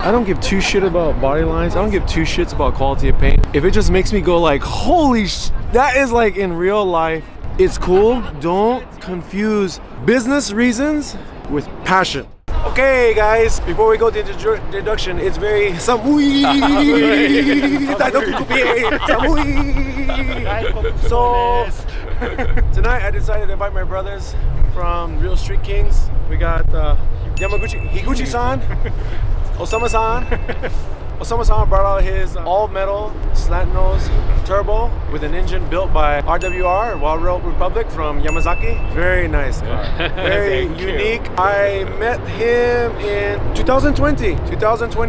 I don't give two shit about body lines. I don't give two shits about quality of paint. If it just makes me go like, holy that is like in real life. It's cool. Don't confuse business reasons with passion. Okay guys, before we go to the introduction, it's very Samui. Daikoku PA. Samui. So tonight I decided to invite my brothers from Real Street Kings. We got Higuchi-san, Osama-san. Osama-san brought out his all-metal slant nose turbo with an engine built by RWR, Wild Road Republic from Yamazaki. Very nice car, very unique. I met him in 2020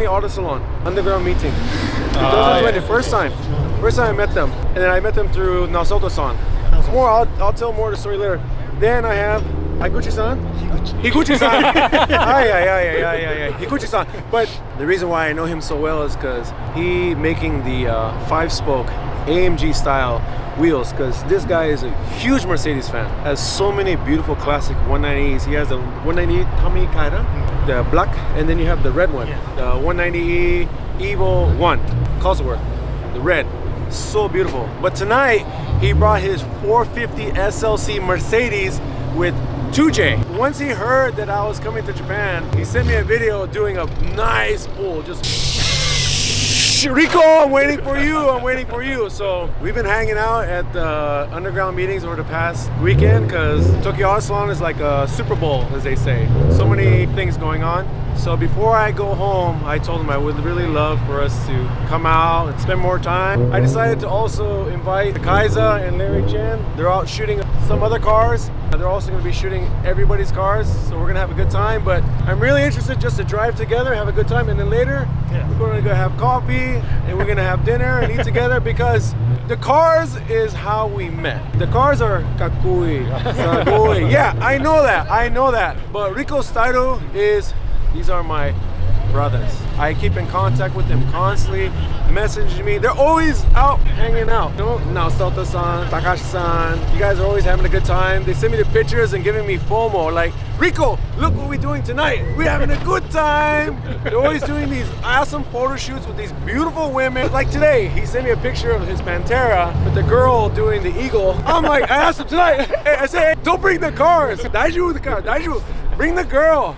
Auto Salon, underground meeting. 2020, first time I met them. And then I met them through Naoto-san. I'll tell more of the story later. Then I have Higuchi-san. Higuchi-san. Higuchi-san. But the reason why I know him so well is because he making the 5-spoke AMG style wheels, because this guy is a huge Mercedes fan. Has so many beautiful classic 190Es. He has the 190 Tommy Kaira, the black, and then you have the red one, the 190E Evo 1, Cosworth, the red. So beautiful. But tonight he brought his 450 SLC Mercedes with 2J. Once he heard that I was coming to Japan, he sent me a video doing a nice pull. Just Rico, I'm waiting for you. So we've been hanging out at the underground meetings over the past weekend because Tokyo Auto Salon is like a Super Bowl, as they say. So many things going on. So before I go home, I told him I would really love for us to come out and spend more time. I decided to also invite Kaiza and Larry Chen. They're out shooting some other cars. They're also going to be shooting everybody's cars, so we're going to have a good time. But I'm really interested just to drive together, have a good time, and then later we're going to go have coffee and we're going to have dinner and eat together, because the cars is how we met. The cars are kakui, sagoi. Yeah, I know that. But Rikos style is, these are my brothers. I keep in contact with them constantly, messaging me. They're always out hanging out. You know, Naoto-san, Takashi-san, you guys are always having a good time. They send me the pictures and giving me FOMO, like, Rico, look what we're doing tonight. We're having a good time. They're always doing these awesome photo shoots with these beautiful women. Like today, he sent me a picture of his Pantera with the girl doing the eagle. I'm like, I asked him tonight, I said, hey, don't bring the cars. Daiju the car, Daiju. Bring the girl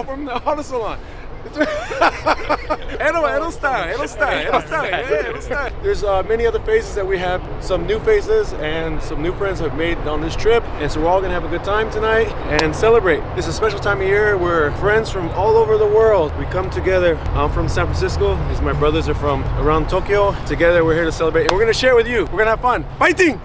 from the Auto Salon. Edo style. There's many other faces that we have, some new faces and some new friends have made on this trip, and so we're all gonna have a good time tonight and celebrate. This is a special time of year where friends from all over the world, we come together. I'm from San Francisco, my brothers are from around Tokyo. Together we're here to celebrate, and we're gonna share with you. We're gonna have fun. Fighting!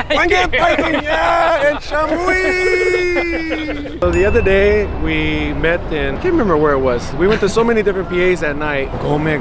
Fighting! Yeah! And Shamui! So the other day we met in, I can't remember where it was. We went to so many different PAs that night. Gome.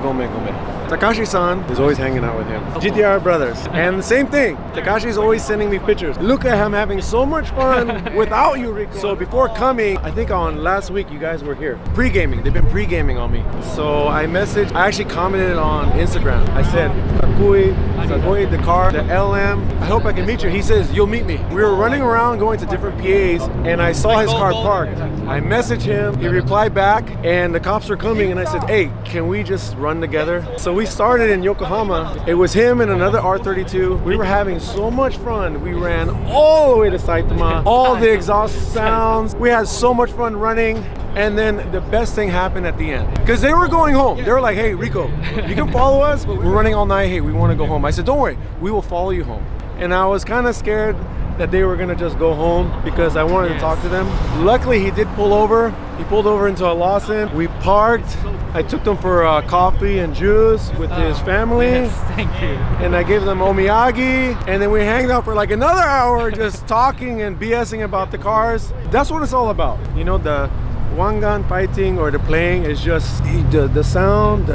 Takashi-san is always hanging out with him. GTR brothers. And the same thing. Takashi's always sending me pictures. Look at him having so much fun without you, Rico. So before coming, I think on last week you guys were here. Pre-gaming. They've been pre-gaming on me. So I actually commented on Instagram. I said, Kakui, Sagoi, the car, the LM. I hope I can meet you. He says, you'll meet me. We were running around going to different PAs and I saw his car parked. I messaged him, he replied back, and the cops were coming and I said, hey, can we just run together? So we started in Yokohama. It was him and another R32. We were having so much fun. We ran all the way to Saitama, all the exhaust sounds. We had so much fun running. And then the best thing happened at the end. Because they were going home. They were like, hey, Rico, you can follow us, but we're running all night. Hey, we want to go home. I said, don't worry, we will follow you home. And I was kind of scared that they were gonna just go home because I wanted to talk to them. Luckily, he did pull over. He pulled over into a Lawson. We parked. I took them for coffee and juice with his family. Yes, thank you. And I gave them omiyagi. And then we hanged out for like another hour just talking and BSing about the cars. That's what it's all about. You know, the one gun fighting or the playing is just the sound,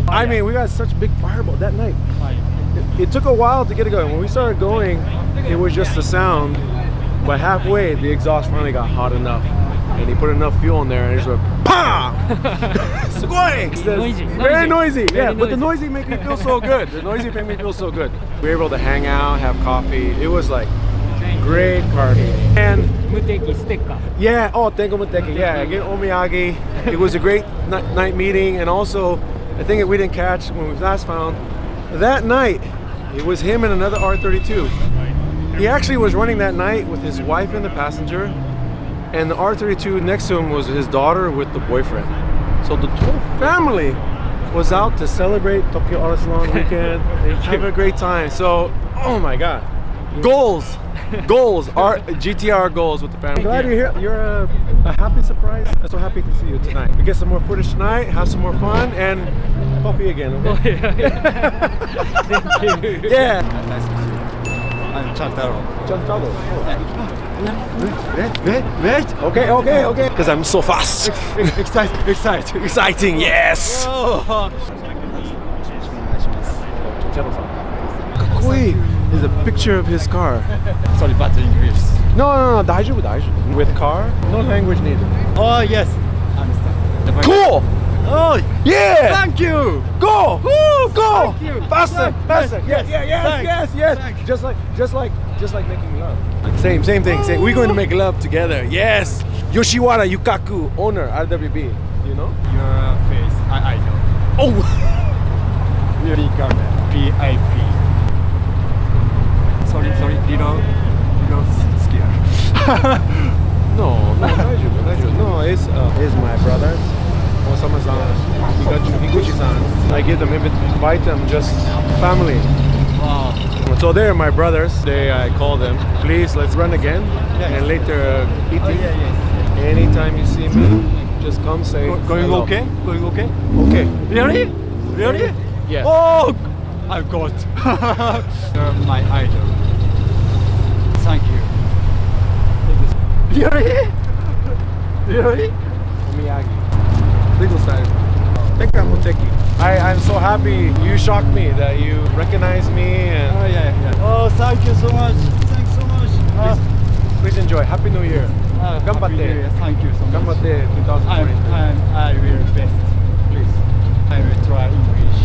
I mean, we got such a big fireball that night. It took a while to get it going. When we started going, it was just the sound. But halfway, the exhaust finally got hot enough. And he put enough fuel in there and it just went PAH! Sugoi! Very noisy. Yeah, but the noisy made me feel so good. The noisy made me feel so good. We were able to hang out, have coffee. It was like Great party. And Muteki sticker. yeah, oh, tengo muteki. Yeah, again, omiyagi. It was a great night meeting. And also, the thing that we didn't catch when we last found, that night, it was him and another R32. He actually was running that night with his wife in the passenger, and the R32 next to him was his daughter with the boyfriend. So the whole family was out to celebrate Tokyo Auto Salon weekend, have a great time. So, oh my God, goals, our GTR goals with the family. I'm glad you're here. You're a happy surprise. I'm so happy to see you tonight. We get some more footage tonight, have some more fun, and coffee again. Okay? Thank you. Yeah. Nice to see you. I'm Chantaro. Chantaro. Wait. Okay. Because I'm so fast. Exciting. Yes. There's a picture of his car. Sorry, bad English. No. 大丈夫. With car, no language needed. Oh yes, understand. Cool. Oh Yeah. thank you. Go. Woo, go. Thank you. Faster. Yes. Yes. Just like making love. Same thing. We're going to make love together. Yes. Yoshiwara Yukaku, owner, RWB. You know? Your face, I know. Oh. Really camera. PIP. Sorry, little scared. No, it's my brothers. Osama-san, Higuchi-san. I give them, invite them, just family. Wow. So they're my brothers. I call them. Please, let's run again. Yes. And later eating. Oh, yes. Anytime you see me, just come say. Going hello. okay? Going okay? Okay. Really? Yeah. Oh, I got. You're my idol. Thank you. Really? Miyagi. Legal side. Tenka Muteki. I'm so happy you shocked me that you recognized me and Oh yeah. Oh, thank you so much. Thanks so much. please enjoy. Happy New Year. Happy New Year. Thank you so much. Ganbatte 2020. I will best. Please. I will try English.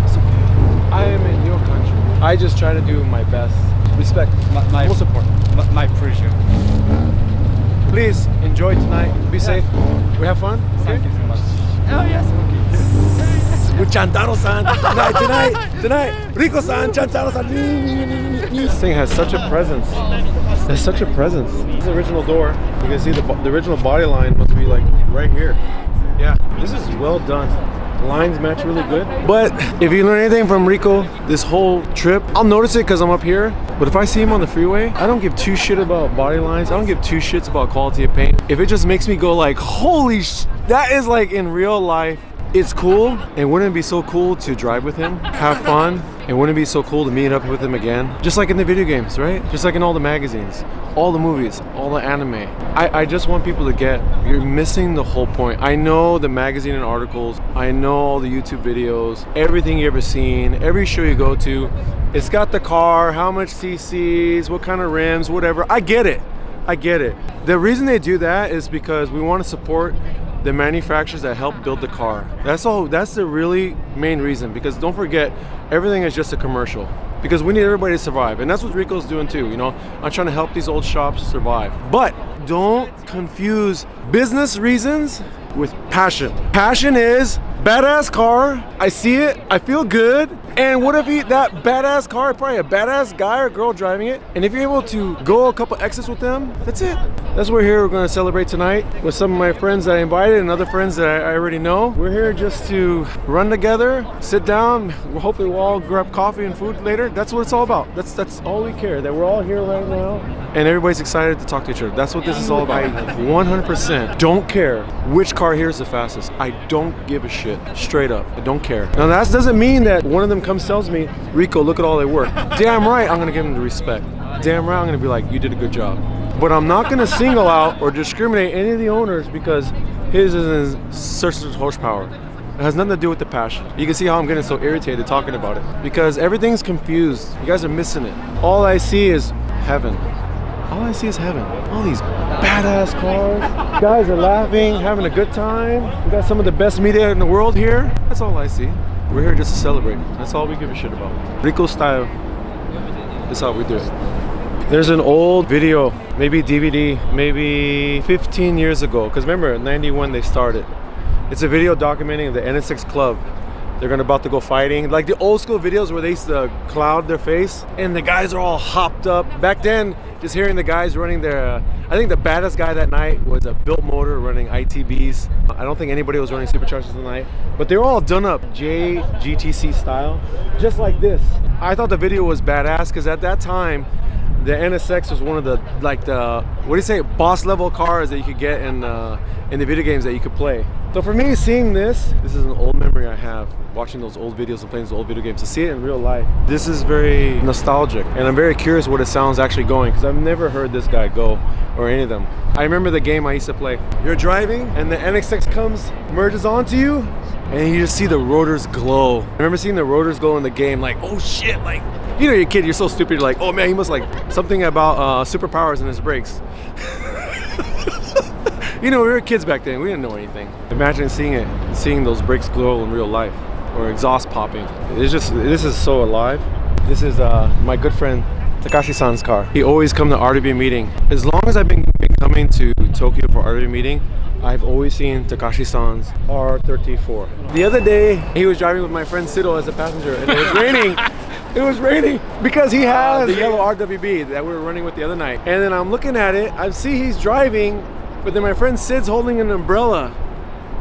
It's okay. I am in your country. I just try to do my best. Respect. Full support. My pleasure. Please enjoy tonight. Be safe. We have fun. Thank you so much. Oh yes, okay. With Chantaro-san tonight. Rikos-san, Chantaro-san. This thing has such a presence. There's such a presence. This is the original door. You can see the original body line must be like right here. Yeah, this is well done. The lines match really good. But if you learn anything from Rico this whole trip, I'll notice it because I'm up here. But if I see him on the freeway, I don't give two shit about body lines. I don't give two shits about quality of paint. If it just makes me go like, holy that is like in real life. It's cool, and wouldn't it be so cool to drive with him, have fun, and wouldn't it be so cool to meet up with him again? Just like in the video games, right? Just like in all the magazines, all the movies, all the anime. I just want people to get, you're missing the whole point. I know the magazine and articles, I know all the YouTube videos, everything you ever seen, every show you go to, it's got the car, how much CCs, what kind of rims, whatever. I get it. The reason they do that is because we want to support the manufacturers that help build the car. That's all. That's the really main reason, because don't forget, everything is just a commercial, because we need everybody to survive, and that's what Rico's doing too. You know, I'm trying to help these old shops survive. But don't confuse business reasons with passion. Passion is badass car, I see it, I feel good, and what if that badass car, probably a badass guy or girl driving it, and if you're able to go a couple exits with them, that's it. That's what we're here. We're going to celebrate tonight with some of my friends that I invited and other friends that I already know. We're here just to run together, sit down, hopefully we'll all grab coffee and food later. That's what it's all about. That's all we care, that we're all here right now and everybody's excited to talk to each other. That's what this is all about. 100% don't care which car here is the fastest. I don't give a shit. Straight up, I don't care. Now that doesn't mean that one of them comes tells me, Rico, look at all they work. Damn right, I'm gonna give them the respect. Damn right, I'm gonna be like, you did a good job. But I'm not gonna single out or discriminate any of the owners because his is in certain horsepower. It has nothing to do with the passion. You can see how I'm getting so irritated talking about it, because everything's confused. You guys are missing it. All I see is heaven. All I see is heaven. All these badass cars. Guys are laughing, having a good time. We got some of the best media in the world here. That's all I see. We're here just to celebrate. That's all we give a shit about. Rico style. This is how we do it. There's an old video, maybe DVD, maybe 15 years ago. Because remember, in 91 they started. It's a video documenting the NSX club. They're about to go fighting. Like the old school videos where they used to cloud their face and the guys are all hopped up. Back then, just hearing the guys running their, I think the baddest guy that night was a built motor running ITBs. I don't think anybody was running superchargers tonight, but they were all done up JGTC style, just like this. I thought the video was badass because at that time, the NSX was one of the, like the, what do you say, boss level cars that you could get in the video games that you could play. So for me, seeing this is an old memory I have, watching those old videos and playing those old video games. To see it in real life, this is very nostalgic, and I'm very curious what it sounds actually going, because I've never heard this guy go, or any of them. I remember the game I used to play. You're driving, and the NSX comes, merges onto you, and you just see the rotors glow. I remember seeing the rotors glow in the game, like, oh shit, like, you know, you're a kid, you're so stupid, you're like, oh man, he must like something about superpowers in his brakes. You know, we were kids back then, we didn't know anything. Imagine seeing those brakes glow in real life, or exhaust popping. It's just, this is so alive. This is my good friend Takashi-san's car. He always come to RDB meeting. As long as I've been coming to Tokyo for RDB meeting, I've always seen Takashi-san's R34. The other day, he was driving with my friend Sido as a passenger, and it was raining. It was raining because he has the yellow RWB that we were running with the other night. And then I'm looking at it, I see he's driving, but then my friend Sid's holding an umbrella.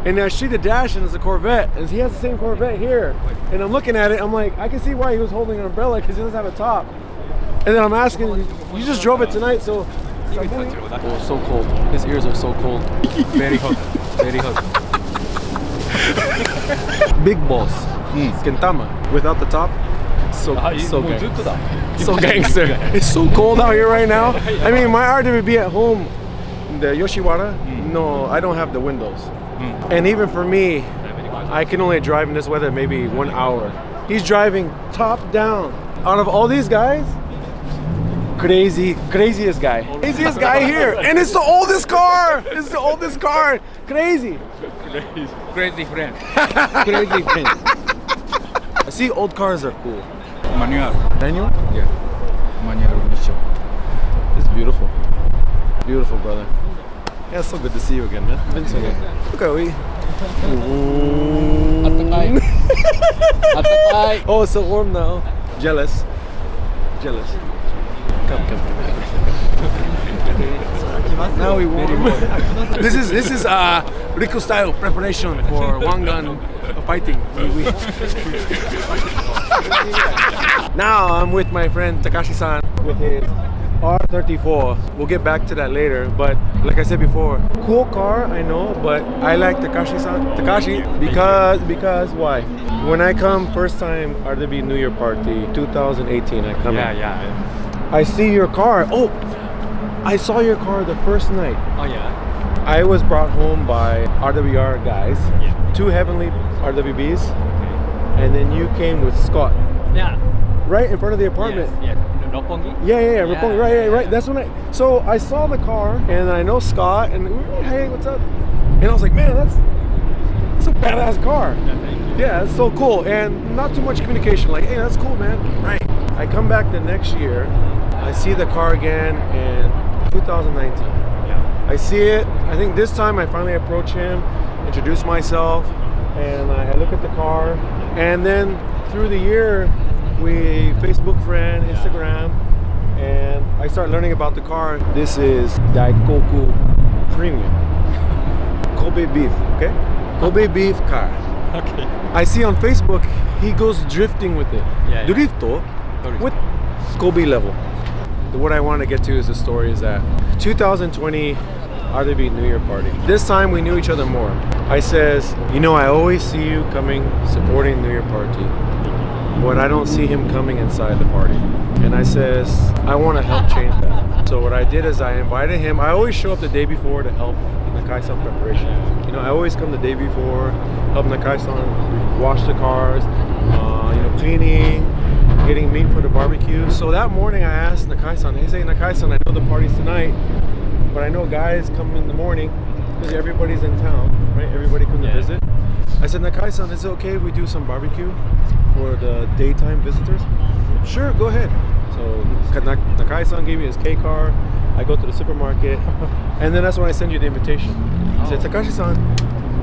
And I see the dash and it's a Corvette, and he has the same Corvette here. And I'm looking at it, I'm like, I can see why he was holding an umbrella, because he doesn't have a top. And then I'm asking, you just drove it tonight, so... Oh, so cold. His ears are so cold. Very hot. Very hot. Big boss. Kentama. Without the top. So gangster. So gangster. It's so cold out here right now. I mean, my RWB at home, the Yoshiwara, no, I don't have the windows. And even for me, I can only drive in this weather maybe 1 hour. He's driving top down. Out of all these guys, craziest guy. Craziest guy here. And it's the oldest car. It's the oldest car. Crazy. Crazy friend. Crazy friend. I see old cars are cool. Manual. Manual? Yeah. Manual mission. It's beautiful. Beautiful, brother. Yeah, it's so good to see you again, man. It's been so good. Look how we. Oh, it's so warm now. Jealous. Jealous. Come. Now we warm. This is Rikos style preparation for one gun fighting. Now I'm with my friend Takashi-san with his R34. We'll get back to that later, but like I said before, cool car, I know, but I like Takashi because why? When I come first time RDB New Year party 2018, I come in. I see your car. Oh, I saw your car the first night. Oh yeah. I was brought home by RWR guys, 2 heavenly RWBs, and then you came with Scott. Yeah. Right in front of the apartment. Yes. Roppongi? Yeah. Roppongi. Right. That's when so I saw the car, and I know Scott, and we were like, hey, what's up? And I was like, man, that's a badass car. Yeah, it's so cool, and not too much communication. Like, hey, that's cool, man. Right. I come back the next year, I see the car again in 2019. I see it. I think this time I finally approach him, introduce myself, and I look at the car, and then through the year, we Facebook friend, Instagram, and I start learning about the car. This is Daikoku Premium. Kobe beef, okay? Kobe beef car. Okay. I see on Facebook, he goes drifting with it. Drifto with Kobe level. What I want to get to is the story is that 2020 RDB New Year party. This time we knew each other more. I says, you know, I always see you coming, supporting New Year party, but I don't see him coming inside the party. And I says, I want to help change that. So what I did is I invited him. I always show up the day before to help Nakai-san preparation. You know, I always come the day before, help Nakai-san wash the cars, you know, cleaning, getting meat for the barbecue. So that morning I asked Nakai-san, hey, say Nakai-san, I know the party's tonight, but I know guys come in the morning because everybody's in town, right? Everybody come to visit. I said, Nakai-san, is it okay if we do some barbecue for the daytime visitors? Sure, go ahead. So Nakai-san gave me his K car. I go to the supermarket, and then that's when I send you the invitation. I said, Takashi-san,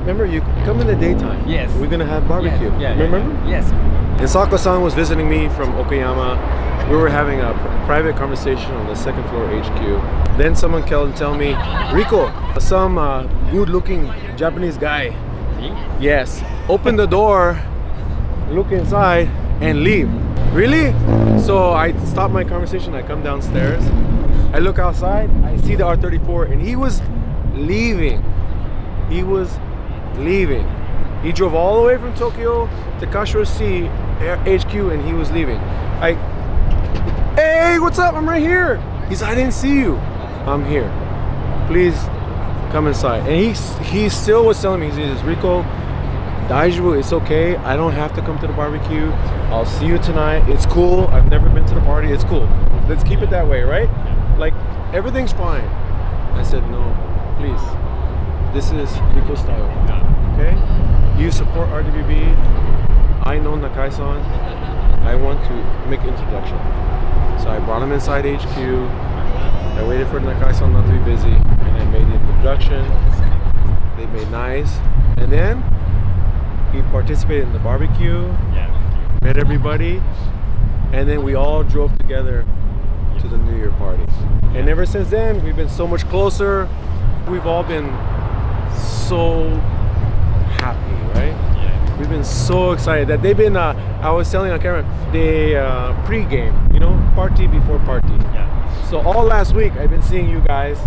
remember you come in the daytime. Yes. We're gonna have barbecue. Yeah, remember? Yes. And Sako-san was visiting me from Okayama. We were having a private conversation on the second floor HQ. Then someone came and tell me, Riko, some good-looking Japanese guy. Me? Yes. Open the door, look inside, and leave. Really? So I stop my conversation. I come downstairs. I look outside. I see the R34, and he was leaving. He was leaving. He drove all the way from Tokyo to Kashiro Sea HQ, and he was leaving. Hey, what's up? I'm right here. He said, I didn't see you. I'm here. Please come inside. And he still was telling me, he says, Riko, Daiju, it's okay. I don't have to come to the barbecue. I'll see you tonight. It's cool. I've never been to the party. It's cool. Let's keep it that way, right? Like, everything's fine. I said, no, please. This is Riko style. Okay? You support RWB. I know Nakai-san. I want to make an introduction. So I brought him inside HQ. I waited for Nakai-san not to be busy, and I made the introduction. They made nice, and then he participated in the barbecue. Yeah. Met everybody, and then we all drove together to the New Year party. And ever since then, we've been so much closer. We've all been so happy, right? Yeah. We've been so excited that they've been, I was telling on camera, they pre-game, party before party. Yeah. So all last week, I've been seeing you guys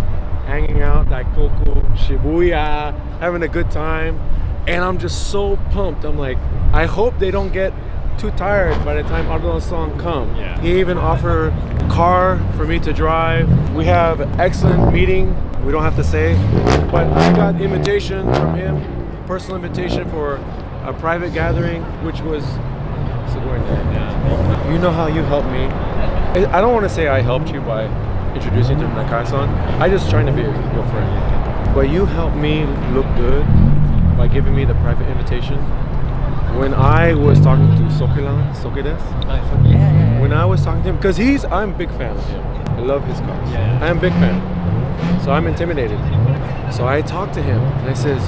hanging out, Daikoku, Shibuya, having a good time. And I'm just so pumped. I'm like, I hope they don't get too tired by the time Auto Salon come. Yeah. He even offered a car for me to drive. We have an excellent meeting. We don't have to say, but I got invitation from him, personal invitation for a private gathering, which was Yeah. you know how you helped me. I don't want to say I helped you by introducing to Nakai-san. I just trying to be your friend. But you helped me look good by giving me the private invitation. When I was talking to Sokedes, Yeah. when I was talking to him, because I'm a big fan of him. I love his cars. Yeah. I'm a big fan. So I'm intimidated. So I talked to him and I says,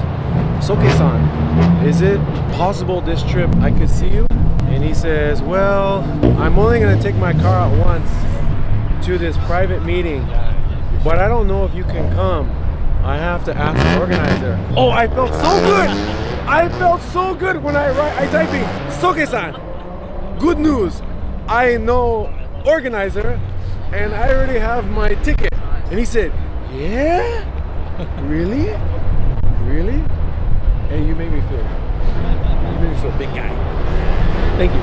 Soke-san, is it possible this trip I could see you? And he says, well, I'm only gonna take my car out once to this private meeting, but I don't know if you can come. I have to ask the organizer. Oh, I felt so good! I felt so good when I typed in, Soke-san, good news. I know organizer and I already have my ticket. And he said, yeah? Really? Really? And you made me feel big guy. Thank you.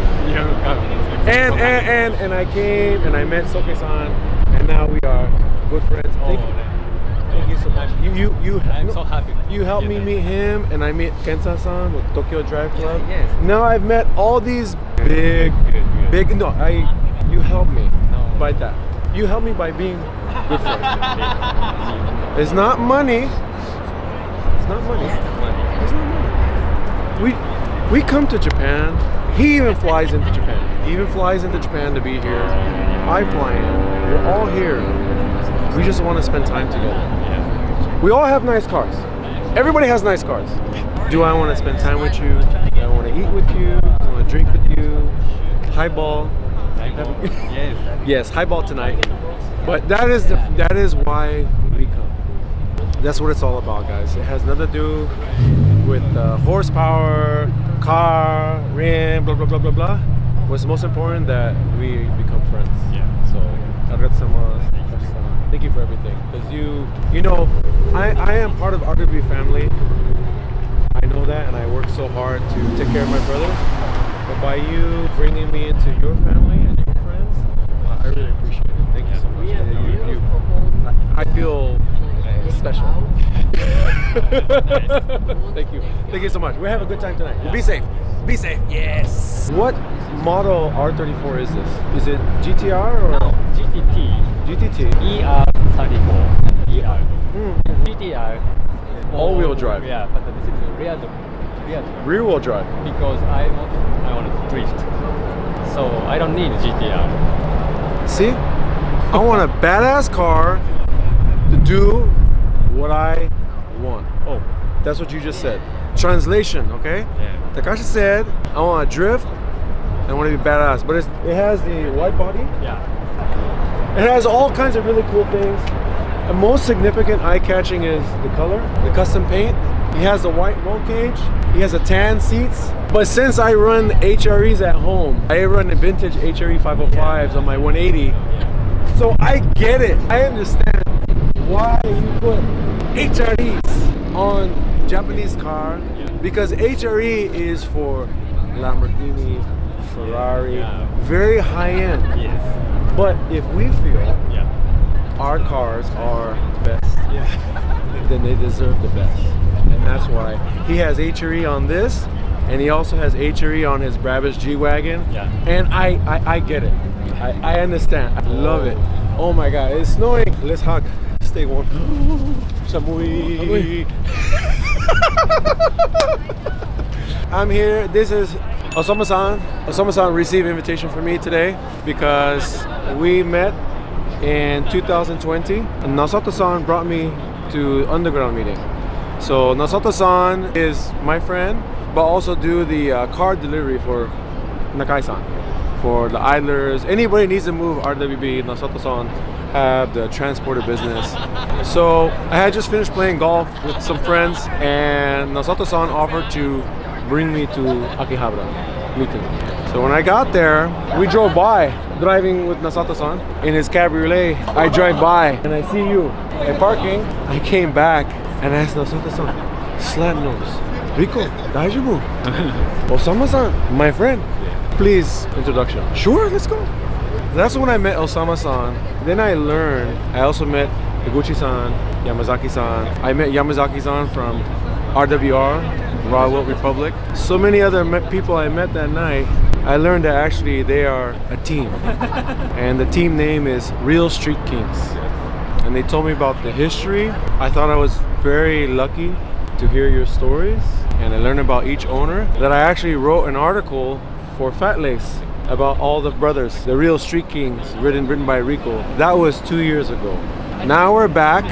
And I came and I met Soke-san, and now we are good friends. Thank you so much. I'm so happy. You helped me meet him, and I meet Kenta-san with Tokyo Drive Club. Yes. Now I've met all these big. No, you helped me by that. You helped me by being good friend. It's not money. It's not money. It's not money. We come to Japan. He even flies into Japan. He even flies into Japan to be here. I fly in. We're all here. We just want to spend time together. Yeah. We all have nice cars. Everybody has nice cars. Do I want to spend time with you? Do I want to eat with you? Do I want to drink with you? Highball. Yes. Yes, highball tonight. But that is why we come. That's what it's all about, guys. It has nothing to do with horsepower, car, rim, blah blah blah blah blah. What's most important that we become friends. Yeah. So, thank you for everything. Because you know, I am part of RWB family. I know that, and I work so hard to take care of my brothers. But by you bringing me into your family and your friends, I really appreciate it. Thank you so much. I feel special. Thank you. Thank you so much. We have a good time tonight. Yeah. Be safe. Be safe. Yes. What model R34 is this? Is it GTR or No, GTT. GTT? ER34. ER. GTR. All-wheel drive. Yeah, but this is rear Rear-wheel drive. because I want to drift. So I don't need GTR. See? I want a badass car to do what I want. Oh, that's what you just said. Translation, okay? Yeah. Takashi said, I want to drift, I want to be badass. But it has the white body. Yeah. It has all kinds of really cool things. The most significant eye-catching is the color, the custom paint. He has the white roll cage. He has a tan seats. But since I run HREs at home, I run the vintage HRE 505s on my 180. So I get it. I understand why you put HREs on Japanese car, because HRE is for Lamborghini, Ferrari, very high-end. Yes. But if we feel Yeah. our cars are best, then they deserve the best. And that's why he has HRE on this, and he also has HRE on his Brabus G-Wagon. Yeah. And I get it. I understand. I love it. Oh my God, it's snowing. Let's hug. Stay warm. Samui. I'm here. This is Osama-san. Osama-san received an invitation from me today because we met in 2020. Nasato-san brought me to underground meeting. So Nasato-san is my friend, but also do the car delivery for Nakai-san, for the idlers. Anybody needs to move RWB, Nasato-san have the transporter business. So I had just finished playing golf with some friends, and Nasato-san offered to bring me to Akihabara meeting. So when I got there, we drove by, driving with Nasato-san in his cabriolet. I drive by and I see you at parking. I came back and I asked Nasato-san, slat nose, Riko, daijoubu? Osama-san, my friend, please introduction. Sure, let's go. That's when I met Osama-san. Then I learned, I also met Higuchi-san, Yamazaki-san. I met Yamazaki-san from RWR, Raw World Republic. So many other people I met that night. I learned that actually they are a team. And the team name is Real Street Kings. And they told me about the history. I thought I was very lucky to hear your stories. And I learned about each owner. That I actually wrote an article for Fat Lace about all the brothers, the Real Street Kings, written by Rico. That was 2 years ago. Now we're back.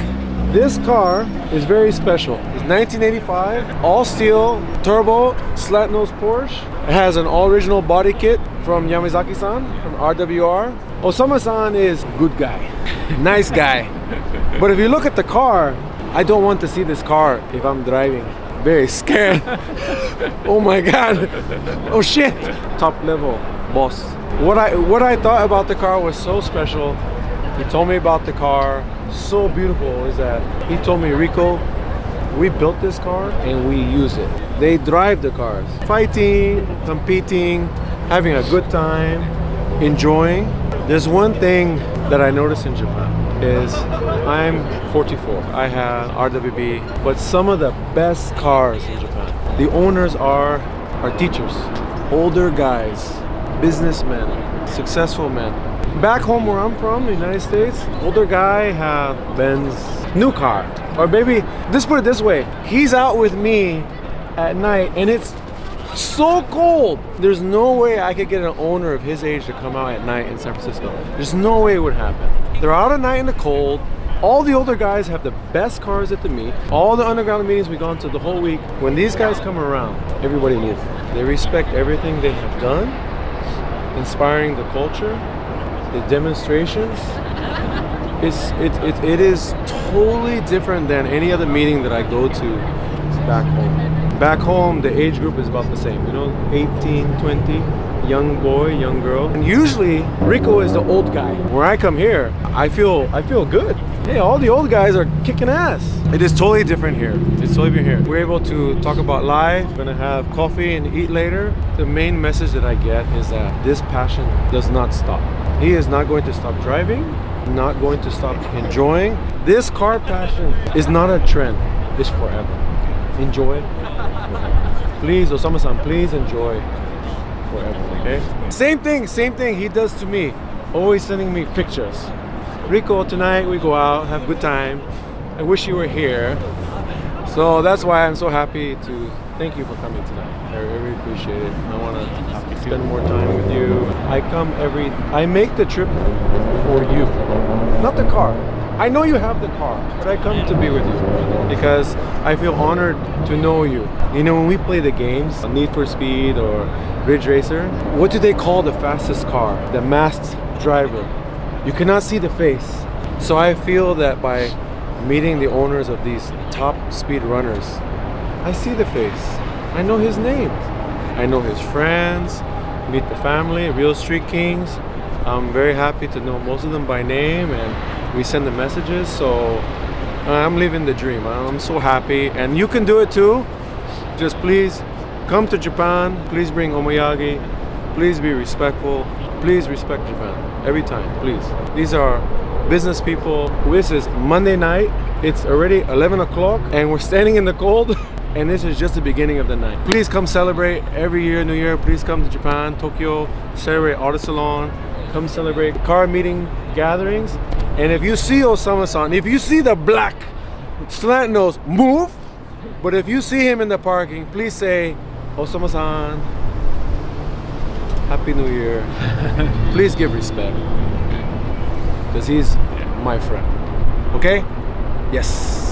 This car is very special. It's 1985, all steel, turbo, slat nose Porsche. It has an all original body kit from Yamazaki-san, from RWR. Osama-san is good guy, nice guy. But if you look at the car, I don't want to see this car if I'm driving. Very scared. Oh my God. Oh shit. Top level boss. What I thought about the car was so special. He told me about the car. So beautiful is that he told me, Rico, we built this car and we use it. They drive the cars, fighting, competing, having a good time, enjoying. There's one thing that I noticed in Japan is I'm 44. I have RWB, but some of the best cars in Japan, the owners are teachers, older guys, businessmen, successful men. Back home where I'm from, the United States, older guy have Benz new car. Or maybe, let's put it this way, he's out with me at night and it's so cold. There's no way I could get an owner of his age to come out at night in San Francisco. There's no way it would happen. They're out at night in the cold. All the older guys have the best cars at the meet. All the underground meetings we've gone to the whole week. When these guys come around, everybody moves. They respect everything they have done, inspiring the culture, the demonstrations. It is totally different than any other meeting that I go to back home. Back home, the age group is about the same, 18, 20, young boy, young girl. And usually, Rico is the old guy. When I come here, I feel good. Hey, all the old guys are kicking ass. It is totally different here. It's totally different here. We're able to talk about life. We're gonna have coffee and eat later. The main message that I get is that this passion does not stop. He is not going to stop driving, not going to stop enjoying. This car passion is not a trend. It's forever. Enjoy. Please, Osama-san, please enjoy forever, okay? Same thing he does to me. Always sending me pictures. Rico, tonight we go out, have a good time. I wish you were here. So that's why I'm so happy to thank you for coming tonight. I really appreciate it. I want to spend more time with you. I make the trip for you, not the car. I know you have the car, but I come to be with you because I feel honored to know you. You know, when we play the games, Need for Speed or Ridge Racer, what do they call the fastest car? The masked driver. You cannot see the face. So I feel that by meeting the owners of these top speed runners, I see the face. I know his name. I know his friends, meet the family, Real Street Kings. I'm very happy to know most of them by name, and we send the messages. So I'm living the dream. I'm so happy, and you can do it too. Just please come to Japan. Please bring omoyagi. Please be respectful. Please respect Japan every time, please. These are business people. This is Monday night. It's already 11 o'clock and we're standing in the cold and this is just the beginning of the night. Please come celebrate every year, New Year. Please come to Japan, Tokyo, celebrate Auto Salon. Come celebrate car meeting gatherings. And if you see Osama-san, if you see the black slant nose, move. But if you see him in the parking, please say, Osama-san, Happy New Year. Please give respect. Because he's my friend. Okay? Yes.